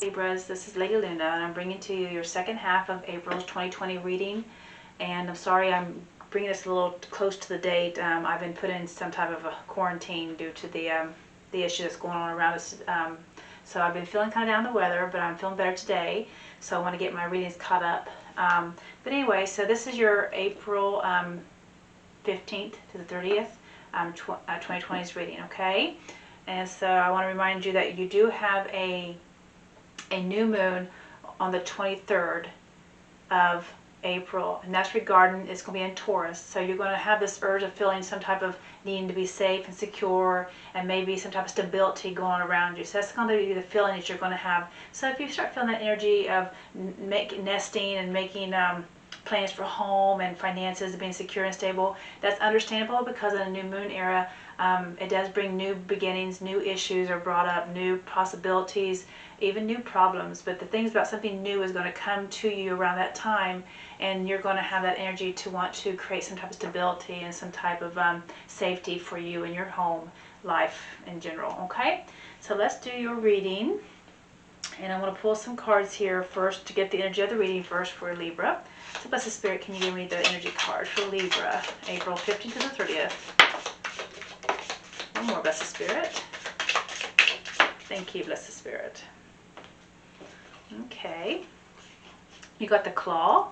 Libras, this is Lady Luna, and I'm bringing to you your second half of April's 2020 reading. And I'm sorry I'm bringing this a little close to the date. I've been put in some type of a quarantine due to the issue that's going on around us. So I've been feeling kind of down the weather, but I'm feeling better today. So I want to get my readings caught up. But anyway, so this is your April 15th to the 30th 2020's reading, okay? And so I want to remind you that you do have a new moon on the 23rd of April, and that's regarding, it's going to be in Taurus. So you're going to have this urge of feeling some type of needing to be safe and secure, and maybe some type of stability going on around you. So that's going to be the feeling that you're going to have. So if you start feeling that energy of nesting and making plans for home and finances, being secure and stable, that's understandable, because in the new moon era, it does bring new beginnings, new issues are brought up, new possibilities, even new problems. But the things about something new is going to come to you around that time, and you're going to have that energy to want to create some type of stability and some type of safety for you in your home life in general, okay? So let's do your reading, and I'm going to pull some cards here first to get the energy of the reading first for Libra. So Blessed Spirit, can you give me the energy card for Libra, April 15th to the 30th? One more, Blessed Spirit. Thank you, Blessed Spirit. Okay. You got the claw,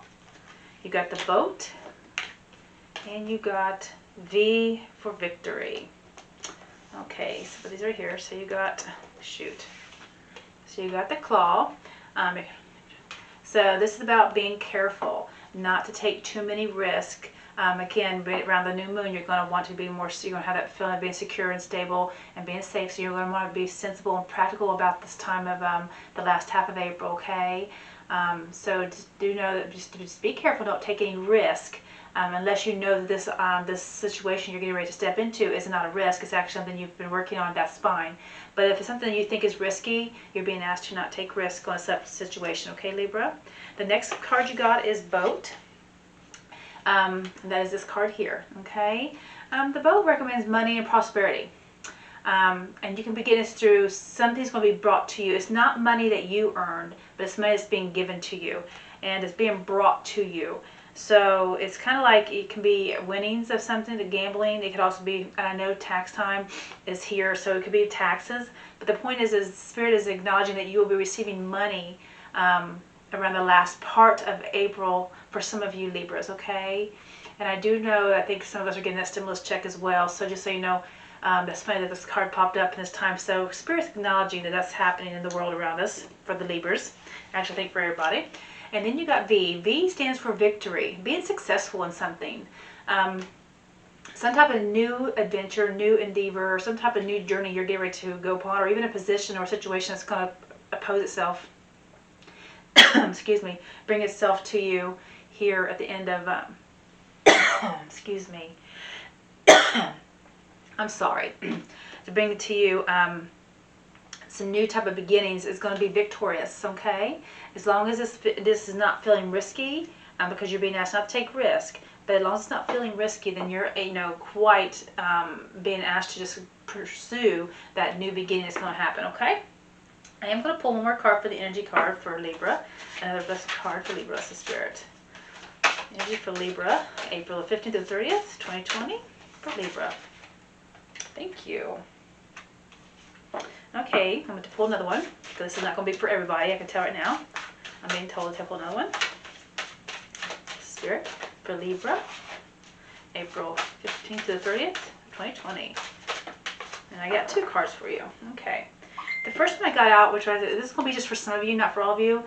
you got the boat, and you got V for victory. Okay, so these are here. So you got, shoot. So you got the claw. So this is about being careful, not to take too many risks. Again, around the new moon, you're going to want to be more, you're going to have that feeling of being secure and stable and being safe. So you're going to want to be sensible and practical about this time of the last half of April, okay? So just do know that just be careful, don't take any risk. Unless you know that this situation you're getting ready to step into is not a risk, it's actually something you've been working on, that's fine. But if it's something you think is risky, you're being asked to not take risk on a situation, okay, Libra? The next card you got is boat. That is this card here, okay? The boat recommends money and prosperity. And you can begin this through something's going to be brought to you. It's not money that you earned, but it's money that's being given to you, and it's being brought to you. So it's kind of like it can be winnings of something, the gambling. It could also be, I know tax time is here, so it could be taxes. But the point is Spirit is acknowledging that you will be receiving money around the last part of April for some of you Libras, okay? And I do know, I think some of us are getting that stimulus check as well. So just so you know, that's funny that this card popped up in this time. So Spirit's acknowledging that that's happening in the world around us for the Libras. Actually, I think for everybody. And then you got V. V stands for victory, being successful in something. Some type of new adventure, new endeavor, or some type of new journey you're getting ready to go upon, or even a position or a situation that's going to oppose itself, excuse me, bring itself to you here at the end of, excuse me, I'm sorry, to bring it to you, some new type of beginnings is going to be victorious, okay? As long as this is not feeling risky, because you're being asked not to take risk, but as long as it's not feeling risky, then you're, quite being asked to just pursue that new beginning that's going to happen, okay? I am going to pull one more card for the energy card for Libra, another blessed card for Libra, Blessed Spirit. Energy for Libra, April 15th to 30th, 2020, for Libra. Thank you. Okay, I'm going to pull another one, because this is not going to be for everybody, I can tell right now. I'm being told to pull another one. Spirit for Libra, April 15th to the 30th, 2020. And I got two cards for you. Okay. The first one I got out, which this is going to be just for some of you, not for all of you.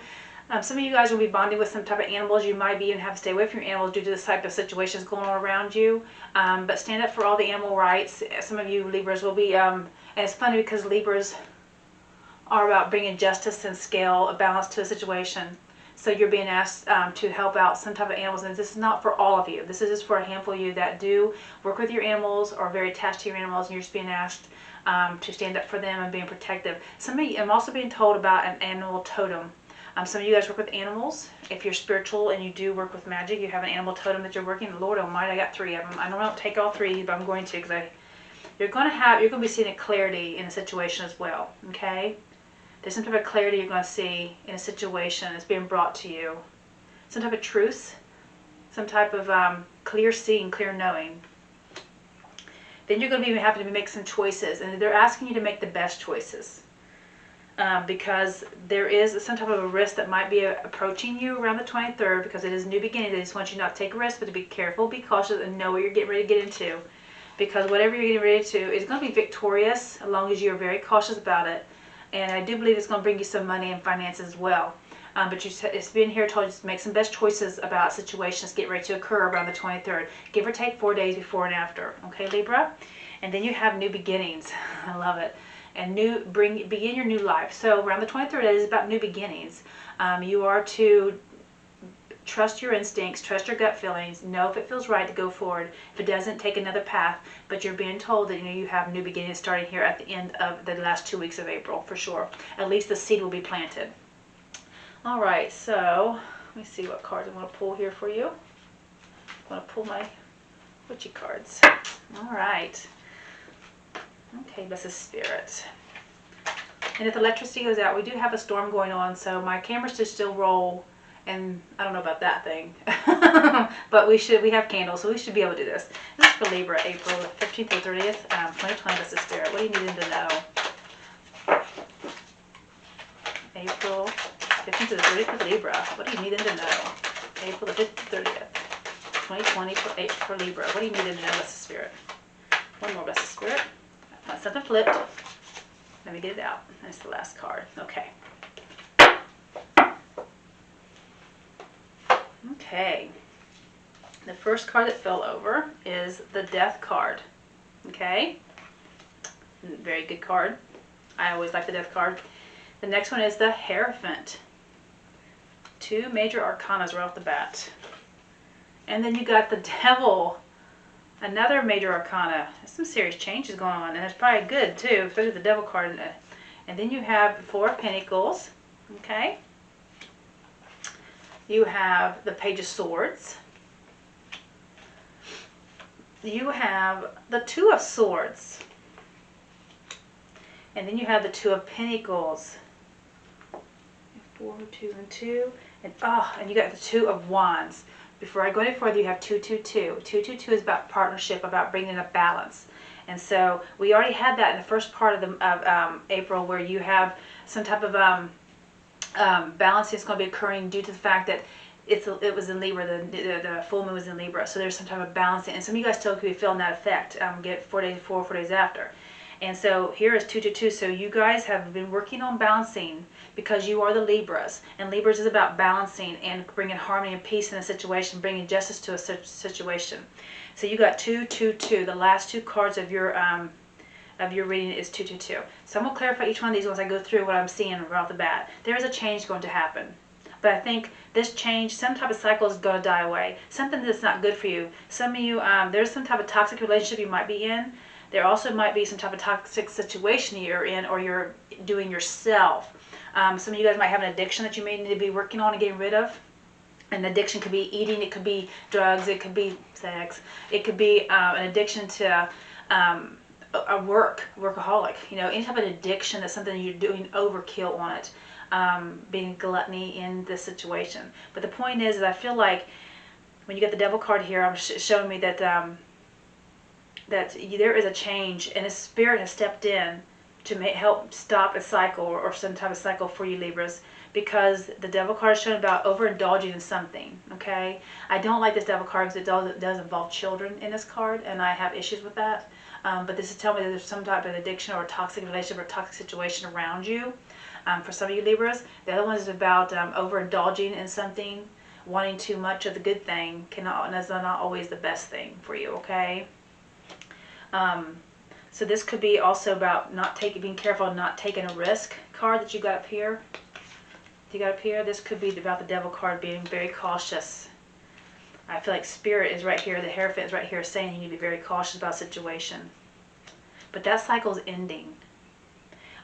Some of you guys will be bonding with some type of animals. You might be even have to stay away from your animals due to this type of situations going on around you. But stand up for all the animal rights. Some of you Libras will be, and it's funny because Libras are about bringing justice and scale, a balance to a situation. So you're being asked to help out some type of animals, and this is not for all of you. This is just for a handful of you that do work with your animals or are very attached to your animals, and you're just being asked to stand up for them and being protective. Some of you, I'm also being told about an animal totem. Some of you guys work with animals. If you're spiritual and you do work with magic, you have an animal totem that you're working. Lord Almighty, I got 3 of them. I don't take all 3, but I'm going to, because you're going to be seeing a clarity in a situation as well. Okay. There's some type of clarity you're going to see in a situation that's being brought to you. Some type of truth, some type of clear seeing, clear knowing. Then you're going to be having to make some choices, and they're asking you to make the best choices. Because there is some type of a risk that might be approaching you around the 23rd, because it is a new beginning. They just want you not to take a risk, but to be careful, be cautious, and know what you're getting ready to get into. Because whatever you're getting ready to is going to be victorious as long as you're very cautious about it. And I do believe it's going to bring you some money and finances as well. But it's been here told you to make some best choices about situations get ready to occur around the 23rd. Give or take 4 days before and after. Okay, Libra? And then you have new beginnings. I love it. And begin your new life. So around the 23rd, it is about new beginnings. You are to trust your instincts, trust your gut feelings, know if it feels right to go forward. If it doesn't, take another path. But you're being told that you have new beginnings starting here at the end of the last 2 weeks of April, for sure. At least the seed will be planted. All right, so let me see what cards I'm going to pull here for you. I'm going to pull my witchy cards. All right. Okay, bless the spirit. And if the electricity goes out, we do have a storm going on, so my cameras should still roll. And I don't know about that thing, but we have candles, so we should be able to do this. This is for Libra, April 15th to 30th, 2020, bless the spirit. What do you need them to know? April 15th to the 30th for Libra. What do you need them to know? April the 5th to 30th, 2020 for Libra. What do you need them to know, bless the spirit? One more, bless the spirit. Something flipped. Let me get it out. That's the last card. Okay. Okay. The first card that fell over is the Death card. Okay. Very good card. I always like the Death card. The next one is the Hierophant. 2 major arcanas right off the bat. And then you got the Devil. Another major arcana. There's some serious changes going on, and it's probably good too, especially the Devil card. And then you have the 4 of Pentacles. Okay. You have the Page of Swords. You have the 2 of Swords. And then you have the 2 of Pentacles. 4, 2, and 2. And you got the 2 of Wands. Before I go any further, you have 222. 222 is about partnership, about bringing a balance. And so we already had that in the first part of April, where you have some type of balancing is going to be occurring due to the fact that it was in Libra, the full moon was in Libra. So there's some type of balancing. And some of you guys still could be feeling that effect. Get 4 days before, 4 days after. And so here is 222. So you guys have been working on balancing because you are the Libras. And Libras is about balancing and bringing harmony and peace in a situation, bringing justice to a situation. So you got 222. The last 2 cards of your reading is 222. So I'm going to clarify each one of these once I go through what I'm seeing right off the bat. There is a change going to happen. But I think this change, some type of cycle is going to die away. Something that's not good for you. Some of you, there's some type of toxic relationship you might be in. There also might be some type of toxic situation you're in or you're doing yourself. Some of you guys might have an addiction that you may need to be working on and getting rid of. An addiction could be eating, it could be drugs, it could be sex, it could be an addiction to a workaholic. Any type of addiction that's something you're doing overkill on it. Being gluttony in this situation. But the point is I feel like when you get the Devil card here, I'm showing me that that there is a change, and a spirit has stepped in to help stop a cycle or some type of cycle for you Libras, because the Devil card is showing about overindulging in something. Okay, I don't like this Devil card because it does involve children in this card, and I have issues with that. But this is telling me that there's some type of addiction or a toxic relationship or toxic situation around you. For some of you Libras, the other one is about overindulging in something, wanting too much of the good thing is not always the best thing for you. Okay. So this could be also about being careful and not taking a risk card that you got up here. This could be about the Devil card, being very cautious. I feel like Spirit is right here, the Hierophant is right here saying you need to be very cautious about a situation. But that cycle is ending.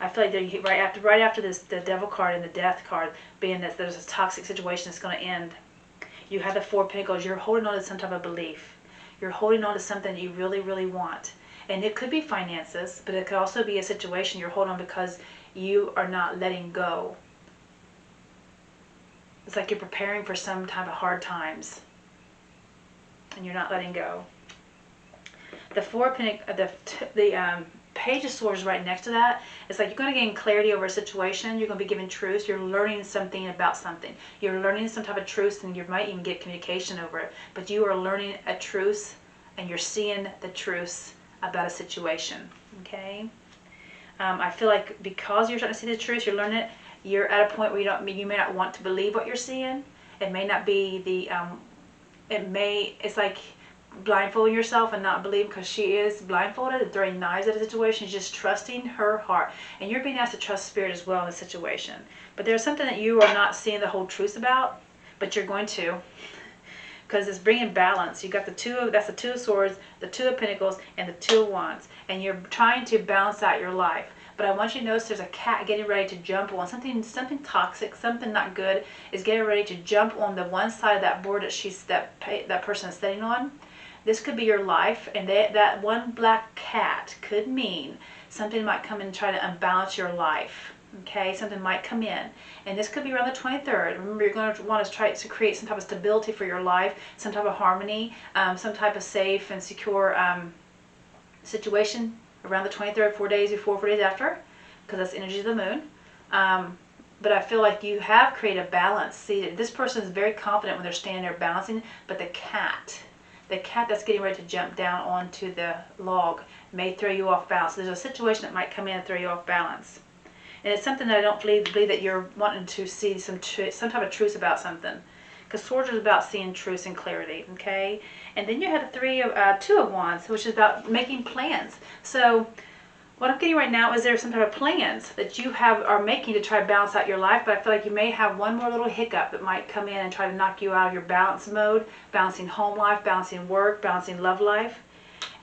I feel like right after this, the Devil card and the Death card, being that there's a toxic situation that's going to end. You have the 4 of Pentacles. You're holding on to some type of belief. You're holding on to something that you really, really want. And it could be finances, but it could also be a situation you're holding on because you are not letting go. It's like you're preparing for some type of hard times, and you're not letting go. The Page of Swords right next to that. It's like you're going to gain clarity over a situation. You're going to be given truth. You're learning something about something. You're learning some type of truth, and you might even get communication over it. But you are learning a truth, and you're seeing the truth about a situation. Okay. I feel like because you're starting to see the truth, you're learning it. You're at a point where you may not want to believe what you're seeing. It may not be the. It's like blindfolding yourself and not believing, because she is blindfolded and throwing knives at a situation. She's just trusting her heart, and you're being asked to trust spirit as well in the situation. But there's something that you are not seeing the whole truth about, but you're going to, because it's bringing balance. You got that's the Two of Swords, the Two of Pentacles, and the Two of Wands, and you're trying to balance out your life. But I want you to notice there's a cat getting ready to jump on something toxic, something not good is getting ready to jump on the one side of that board that person is sitting on. This could be your life, and that one black cat could mean something might come and try to unbalance your life. Okay, something might come in, and this could be around the 23rd. Remember, you're going to want to try to create some type of stability for your life, some type of harmony, some type of safe and secure situation around the 23rd, 4 days before, 4 days after, because that's the energy of the moon. But I feel like you have created a balance. See, this person is very confident when they're standing there balancing, but the cat that's getting ready to jump down onto the log may throw you off balance. There's a situation that might come in and throw you off balance. And it's something that I don't believe that you're wanting to see some type of truth about something. Because Swords is about seeing truth and clarity, okay? And then you have the Two of Wands, which is about making plans. So what I'm getting right now is there's some type of plans that you are making to try to balance out your life, but I feel like you may have one more little hiccup that might come in and try to knock you out of your balance mode, balancing home life, balancing work, balancing love life.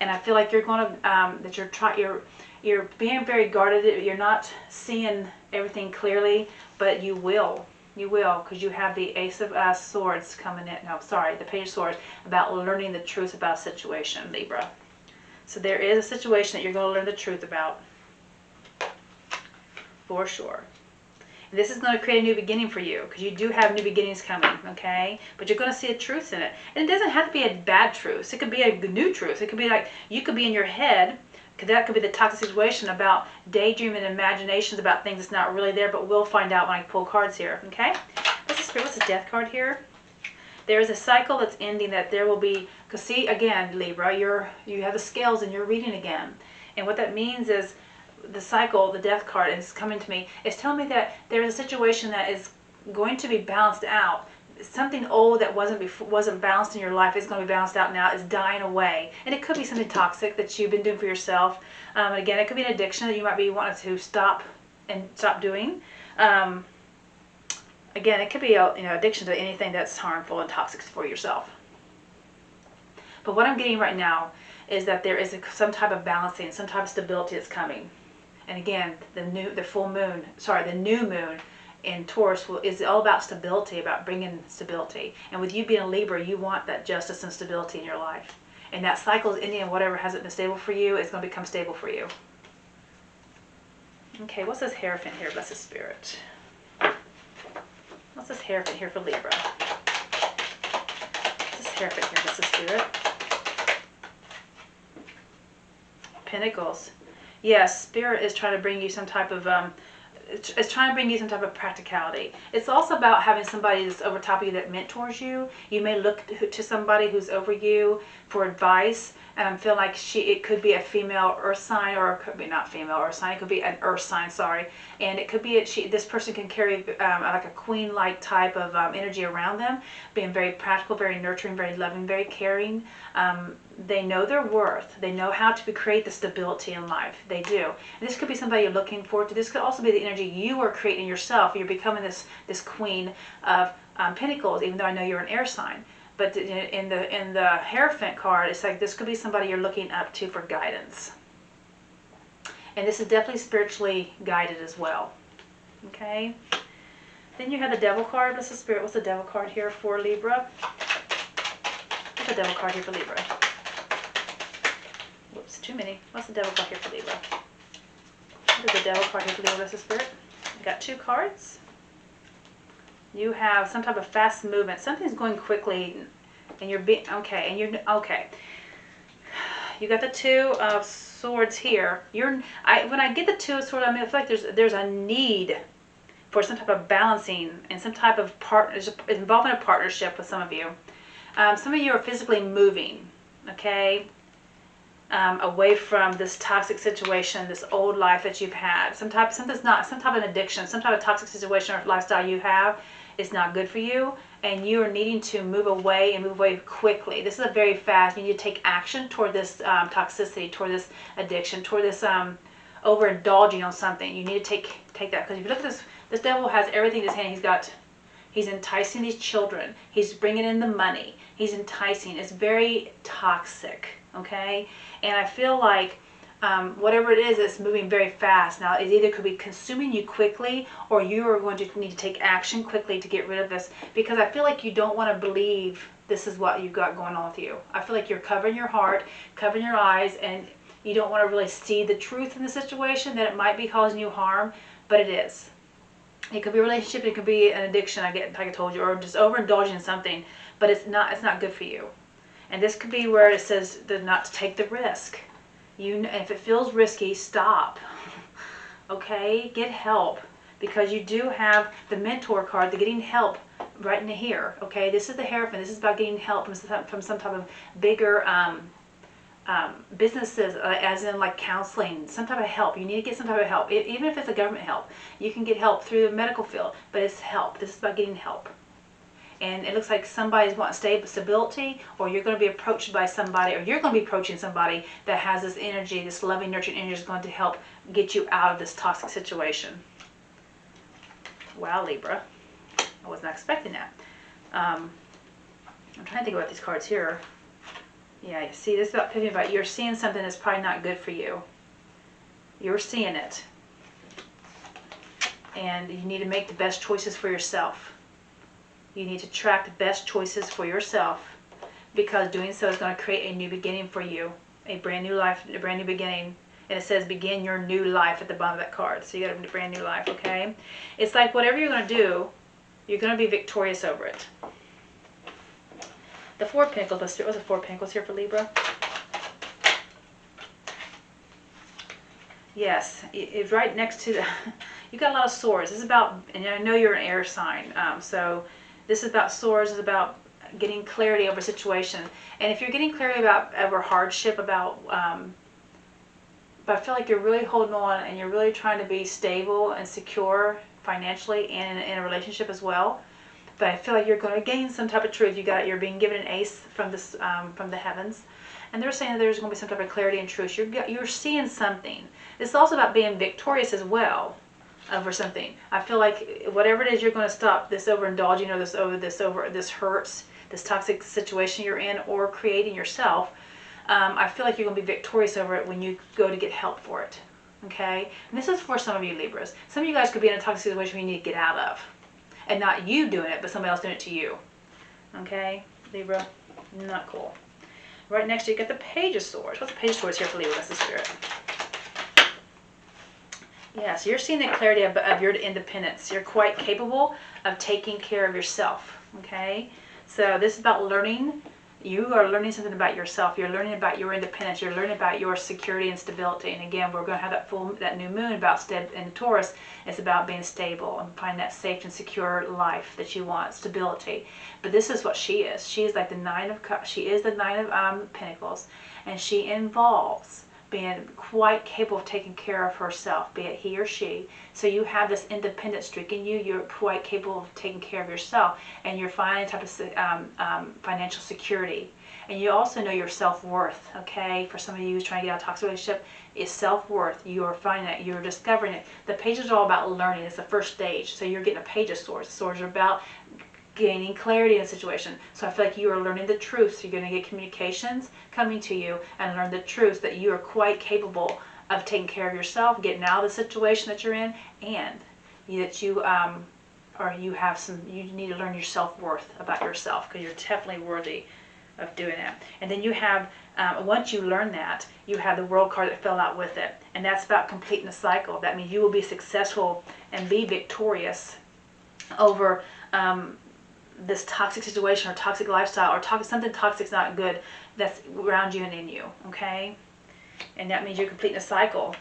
And I feel like you're going to, you're being very guarded. You're not seeing everything clearly, but you will. You will, because you have the Ace of Swords coming in. No, sorry, the Page of Swords, about learning the truth about a situation, Libra. So there is a situation that you're going to learn the truth about, for sure. And this is going to create a new beginning for you, because you do have new beginnings coming, okay? But you're going to see a truth in it. And it doesn't have to be a bad truth. It could be a new truth. It could be like, you could be in your head, because that could be the toxic situation about daydreaming and imaginations about things that's not really there, but we'll find out when I pull cards here, okay? What's the Death card here? There is a cycle that's ending, that there will be, because see, again, Libra, you have the scales and you're reading again. And what that means is the cycle, the Death card, and it's coming to me, it's telling me that there is a situation that is going to be balanced out. Something old that wasn't balanced in your life is going to be balanced out now, is dying away. And it could be something toxic that you've been doing for yourself. And again, it could be an addiction that you might be wanting to stop doing. Again, it could be addiction to anything that's harmful and toxic for yourself. But what I'm getting right now is that there is some type of balancing, some type of stability that's coming. And again, the new moon in Taurus is all about stability, about bringing stability. And with you being a Libra, you want that justice and stability in your life. And that cycle is ending, and whatever hasn't been stable for you is going to become stable for you. Okay, what's this Hierophant here? Blessed Spirit. What's this Hierophant here for Libra? What's this Hierophant here, Blessed Spirit? Pentacles. Yes, Spirit is trying to bring you some type of it's trying to bring you some type of practicality. It's also about having somebody that's over top of you that mentors you. You may look to somebody who's over you for advice, and I feel like it could be a female earth sign, or it could be not female earth sign. It could be an earth sign, sorry. And it could be this person can carry like a queen-like type of energy around them, being very practical, very nurturing, very loving, very caring. They know their worth. They know how to create the stability in life. They do. And this could be somebody you're looking forward to. This could also be the energy you are creating yourself. You're becoming this queen of pentacles, even though I know you're an air sign. But in the Hierophant card, it's like this could be somebody you're looking up to for guidance. And this is definitely spiritually guided as well. Okay? Then you have the Devil card. Blessed Spirit, what's the Devil card here for Libra? What's the Devil card here for Libra? Whoops, too many. What's the Devil card here for Libra? There's a devil card here for Libra, blessed spirit. You got 2 cards. You have some type of fast movement. Something's going quickly, and you're being okay. And you're okay. You got the 2 of Swords here. When I get the 2 of Swords, I mean, I feel like there's a need for some type of balancing and some type of involving a partnership with some of you. Some of you are physically moving, okay, away from this toxic situation, this old life that you've had. Some type of addiction, some type of toxic situation or lifestyle you have is not good for you, and you are needing to move away and move away quickly. This is a very fast. You need to take action toward this toxicity, toward this addiction, toward this overindulging on something. You need to take that, because if you look at this devil has everything in his hand. He's enticing these children. He's bringing in the money. He's enticing. It's very toxic, okay? And I feel like whatever it is, it's moving very fast. Now, it either could be consuming you quickly, or you are going to need to take action quickly to get rid of this, because I feel like you don't want to believe this is what you've got going on with you. I feel like you're covering your heart, covering your eyes, and you don't want to really see the truth in the situation, that it might be causing you harm, but it is. It could be a relationship, it could be an addiction, like I told you, or just overindulging in something, but it's not good for you. And this could be where it says not to take the risk. If it feels risky, stop. Okay, get help, because you do have the Mentor card, the getting help right in here. Okay, this is the Hierophant. This is about getting help from some type of bigger businesses, as in like counseling, some type of help. You need to get some type of help, even if it's a government help. You can get help through the medical field, but it's help. This is about getting help. And it looks like somebody's wanting stability, or you're going to be approached by somebody, or you're going to be approaching somebody that has this energy, this loving, nurturing energy, is going to help get you out of this toxic situation. Wow, Libra. I was not expecting that. I'm trying to think about these cards here. Yeah, see, this is about picking about you're seeing something that's probably not good for you. You're seeing it. And you need to make the best choices for yourself. You need to track the best choices for yourself, because doing so is going to create a new beginning for you. A brand new life, a brand new beginning. And it says begin your new life at the bottom of that card. So you got a brand new life, okay? It's like whatever you're going to do, you're going to be victorious over it. The 4 of Pentacles, what's the 4 of Pentacles here for Libra? Yes, it's right next to the, you got a lot of swords. This is about, and I know you're an air sign, so this is about swords, is about getting clarity over a situation. And if you're getting clarity over hardship, but I feel like you're really holding on, and you're really trying to be stable and secure financially and in a relationship as well. But I feel like you're going to gain some type of truth. You're being given an ace from this from the heavens, and they're saying that there's going to be some type of clarity and truth. You're seeing something. It's also about being victorious as well over something. I feel like whatever it is, you're going to stop this overindulging, or this hurts, this toxic situation you're in or creating yourself. I feel like you're going to be victorious over it when you go to get help for it. Okay, and this is for some of you Libras. Some of you guys could be in a toxic situation you need to get out of. And not you doing it, but somebody else doing it to you. Okay, Libra, not cool. Right next to you got the Page of Swords. What's the Page of Swords here for Libra? That's the Spirit. Yeah, so you're seeing the clarity of your independence. You're quite capable of taking care of yourself. Okay, so this is about learning. You are learning something about yourself. You're learning about your independence. You're learning about your security and stability. And again, we're going to have that new moon about in Taurus. It's about being stable and finding that safe and secure life that you want, stability. But this is what she is. She is like the Nine of Cups. She is the Nine of Pentacles, and she involves being quite capable of taking care of herself, be it he or she. So you have this independent streak in you. You're quite capable of taking care of yourself, and you're finding a type of financial security. And you also know your self-worth, okay? For some of you who's trying to get out of a toxic relationship, is self-worth. You are finding it. You're discovering it. The Page is all about learning. It's the first stage. So you're getting a Page of Swords. Swords are about gaining clarity in a situation. So I feel like you are learning the truth. So you're going to get communications coming to you and learn the truth that you are quite capable of taking care of yourself, getting out of the situation that you're in, and that you you need to learn your self-worth about yourself, because you're definitely worthy of doing that. And then you have, once you learn that, you have the World card that fell out with it. And that's about completing the cycle. That means you will be successful and be victorious over this toxic situation or toxic lifestyle or something toxic's not good that's around you and in you, okay? And that means you're completing a cycle.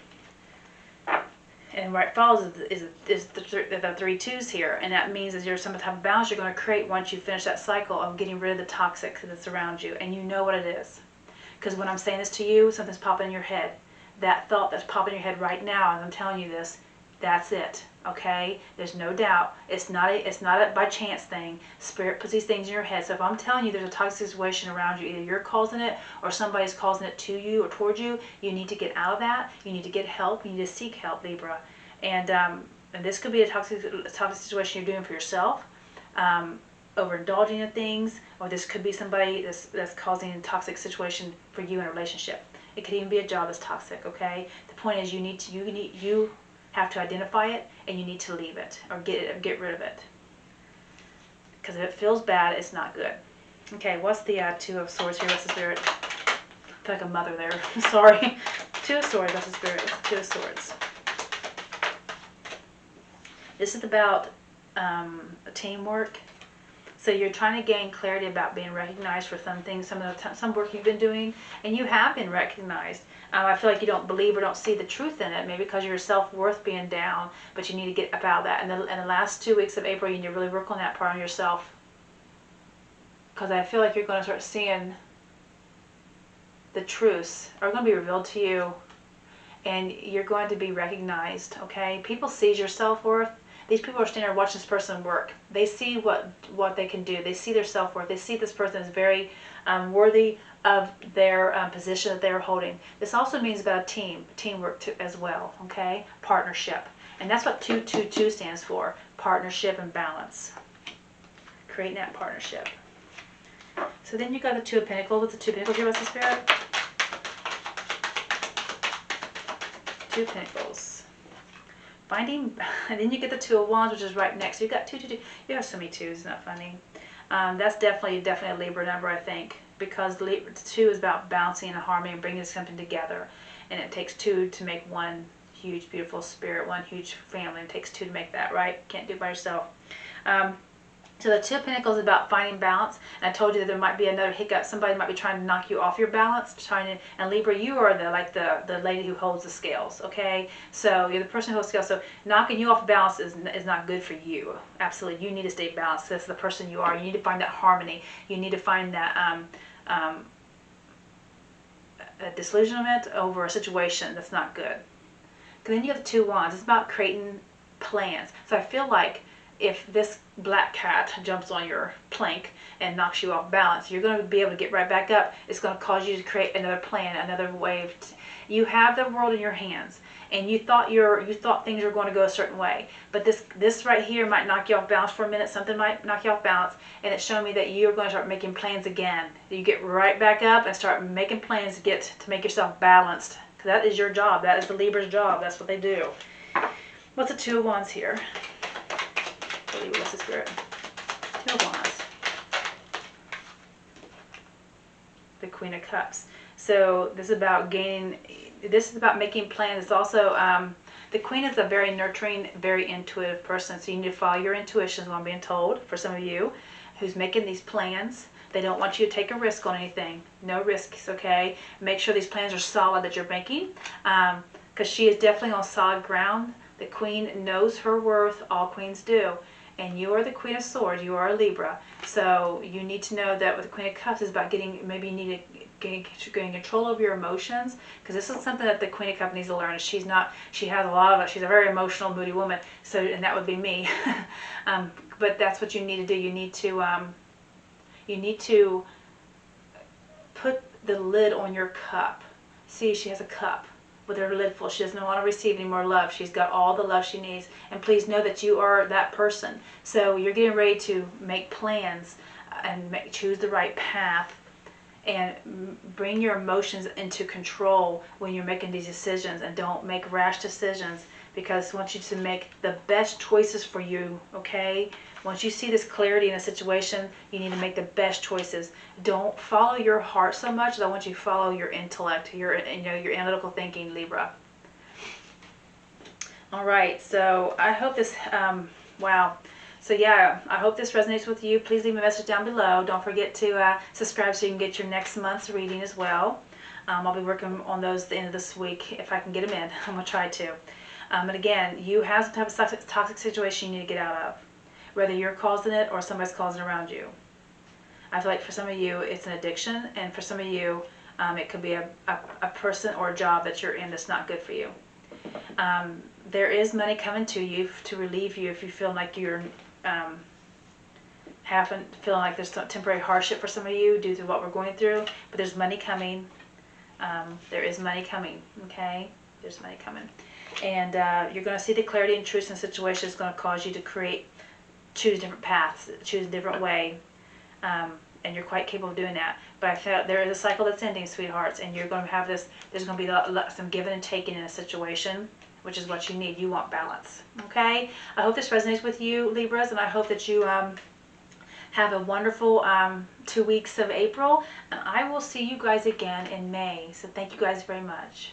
And where it follows is the 3 twos here. And that means there's some type of balance you're going to create once you finish that cycle of getting rid of the toxic that's around you. And you know what it is. Because when I'm saying this to you, something's popping in your head. That thought that's popping in your head right now, as I'm telling you this, that's it. Okay? There's no doubt. It's not a by chance thing. Spirit puts these things in your head. So if I'm telling you there's a toxic situation around you, either you're causing it or somebody's causing it to you or towards you, you need to get out of that. You need to get help. You need to seek help, Libra. And this could be a toxic situation you're doing for yourself, overindulging in things, or this could be somebody that's causing a toxic situation for you in a relationship. It could even be a job that's toxic. Okay. The point is you have to identify it, and you need to leave it or get rid of it. Because if it feels bad, it's not good. Okay, what's the 2 of Swords here? What's the Spirit? I feel like a mother there. Sorry. 2 of Swords. That's the Spirit. What's the 2 of Swords? This is about teamwork. So you're trying to gain clarity about being recognized for some things, some work you've been doing, and you have been recognized. I feel like you don't believe or don't see the truth in it, maybe because of your self-worth being down, but you need to get up out of that. And the last 2 weeks of April, you need to really work on that part on yourself. Because I feel like you're going to start seeing the truths are going to be revealed to you, and you're going to be recognized, okay? People see your self-worth. These people are standing there watching this person work. They see what they can do. They see their self-worth. They see this person is very worthy of their position that they're holding. This also means about teamwork as well, okay? Partnership. And that's what 222 stands for, partnership and balance. Creating that partnership. So then you got the 2 of Pentacles. What's the 2 of Pentacles here? What's the Spirit? 2 of Pentacles. Finding, and then you get the 2 of Wands, which is right next. So you got 2, 2, 2. You have so many 2s, isn't that funny? That's definitely a Libra number, I think, because 2 is about balancing and harmony and bringing something together. And it takes 2 to make one huge, beautiful spirit, one huge family. It takes 2 to make that, right? Can't do it by yourself. So the 2 of Pentacles is about finding balance. And I told you that there might be another hiccup. Somebody might be trying to knock you off your balance. And Libra, you are the lady who holds the scales, okay? So you're the person who holds the scales. So knocking you off balance is not good for you. Absolutely. You need to stay balanced. That's the person you are. You need to find that harmony. You need to find that a disillusionment over a situation that's not good. Then you have the 2 of Wands. It's about creating plans. So I feel like if this black cat jumps on your plank and knocks you off balance, you're going to be able to get right back up. It's going to cause you to create another plan, another way. You have the world in your hands, and you thought things were going to go a certain way, but this right here might knock you off balance for a minute. Something might knock you off balance, and it's showing me that you're going to start making plans again. You get right back up and start making plans to make yourself balanced. Because that is your job. That is the Libra's job. That's what they do. What's the 2 of Wands here? What's the Spirit? 2 of Wands. The Queen of Cups. So this is about making plans. It's also, the Queen is a very nurturing, very intuitive person. So you need to follow your intuition, is what I'm being told, for some of you who's making these plans. They don't want you to take a risk on anything. No risks, okay? Make sure these plans are solid that you're making, because she is definitely on solid ground. The Queen knows her worth. All queens do. And you are the Queen of Swords. You are a Libra. So you need to know that with the Queen of Cups is about maybe you need to gain control over your emotions. Because this is something that the Queen of Cups needs to learn. She has a lot of it. She's a very emotional, moody woman. So, and that would be me. But that's what you need to do. You need to put the lid on your cup. See, she has a cup with her lid full. She doesn't want to receive any more love. She's got all the love she needs. And please know that you are that person. So you're getting ready to make plans and choose the right path and bring your emotions into control when you're making these decisions, and don't make rash decisions, because I want you to make the best choices for you, okay? Once you see this clarity in a situation, you need to make the best choices. Don't follow your heart so much. I want you to follow your intellect, your analytical thinking, Libra. All right, so I hope this, wow. So yeah, I hope this resonates with you. Please leave me a message down below. Don't forget to subscribe so you can get your next month's reading as well. I'll be working on those at the end of this week if I can get them in. I'm going to try to. And again, you have some type of toxic situation you need to get out of, whether you're causing it or somebody's causing it around you. I feel like for some of you it's an addiction, and for some of you it could be a person or a job that you're in that's not good for you. There is money coming to you to relieve you if you feel like you're feeling like there's some temporary hardship for some of you due to what we're going through, but there's money coming. There is money coming, okay? There's money coming. And you're going to see the clarity and truth in the situation is going to cause you to choose different paths, choose a different way, and you're quite capable of doing that. But I feel there is a cycle that's ending, sweethearts, and you're going to have this, there's going to be some giving and taking in a situation, which is what you need. You want balance, okay? I hope this resonates with you, Libras, and I hope that you have a wonderful 2 weeks of April, and I will see you guys again in May. So thank you guys very much.